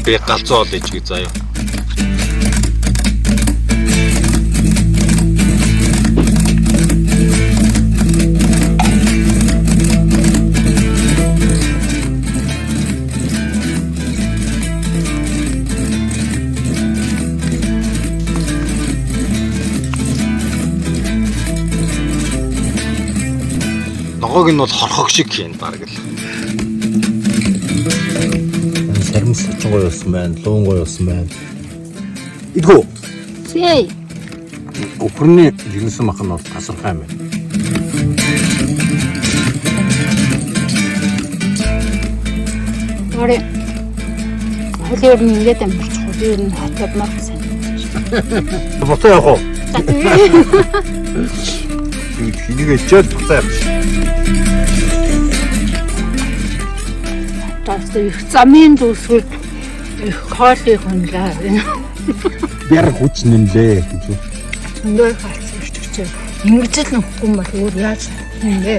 Би галзуу ичгийг заяа. Ногоог нь бол хорхог шиг хийн баг л. Сармс очин гоё болсон байна, луун гоё болсон байна. Идгүү. Сэй. Өхрөний жирэмсэн мах нь бол тасархай юм байна. Орой. Хөлөөр нь ингээд амарч хөлөөр нь хатаад марсан. Буцаа явах уу? За тэгээ. Хэнийг ичээд буцаа явах. Тас их замын зүсгэл их хоолыг хөнлөө. Бэр хүч нэмлээ гэж. Өндөр харсан шүү дээ. Ингэж л нөхгүй юм бол өөр яаж юм бэ?